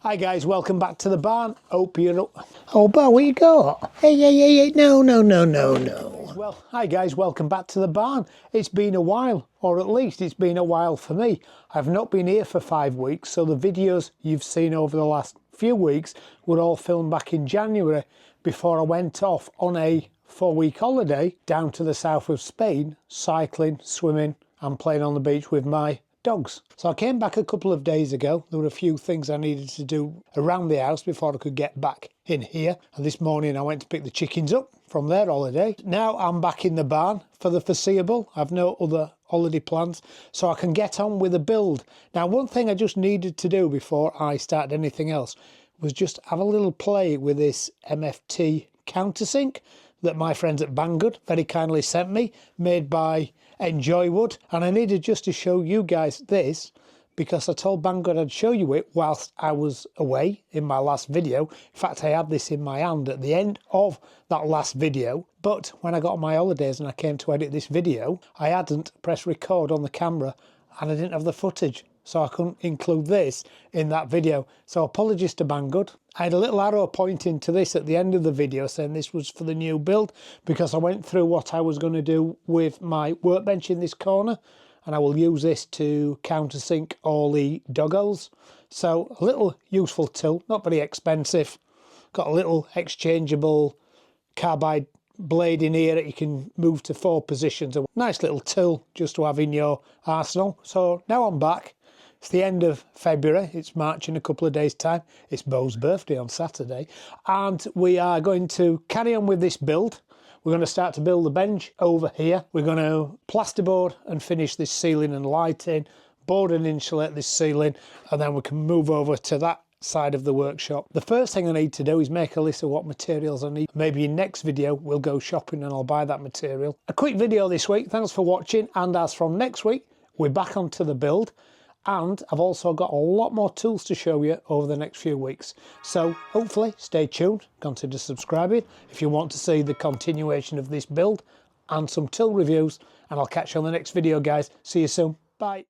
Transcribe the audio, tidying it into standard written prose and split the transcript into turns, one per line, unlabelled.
Hi guys, welcome back to the barn. Hope you're... Oh, Bar, what you got? Hey, no. Well, hi guys, welcome back to the barn. It's been a while, or at least it's been a while for me. I've not been here for 5 weeks, so the videos you've seen over the last few weeks were all filmed back in January before I went off on a 4-week holiday down to the south of Spain, cycling, swimming and playing on the beach with my dogs. So I came back a couple of days ago. There were a few things I needed to do around the house before I could get back in here. And this morning I went to pick the chickens up from their holiday. Now I'm back in the barn for the foreseeable. I've no other holiday plans, so I can get on with the build. Now, one thing I just needed to do before I started anything else was just have a little play with this MFT countersink that my friends at Banggood very kindly sent me, made by Enjoywood. And I needed just to show you guys this because I told Banggood I'd show you it whilst I was away in my last video. In fact, I had this in my hand at the end of that last video, but when I got on my holidays and I came to edit this video, I hadn't pressed record on the camera and I didn't have the footage, so I couldn't include this in that video. So apologies to Banggood. I had a little arrow pointing to this at the end of the video saying this was for the new build, because I went through what I was going to do with my workbench in this corner, and I will use this to countersink all the dog holes. So a little useful tool, not very expensive. Got a little exchangeable carbide blade in here that you can move to 4 positions. A nice little tool just to have in your arsenal. So now I'm back. It's the end of February, it's March in a couple of days' time. It's Bo's birthday on Saturday, and we are going to carry on with this build. We're going to start to build the bench over here. We're going to plasterboard and finish this ceiling and lighting, board and insulate this ceiling, and then we can move over to that side of the workshop. The first thing I need to do is make a list of what materials I need. Maybe in next video we'll go shopping and I'll buy that material. A quick video this week, thanks for watching, and as from next week we're back onto the build. And I've also got a lot more tools to show you over the next few weeks. So hopefully stay tuned, consider subscribing if you want to see the continuation of this build and some tool reviews. And I'll catch you on the next video, guys. See you soon. Bye.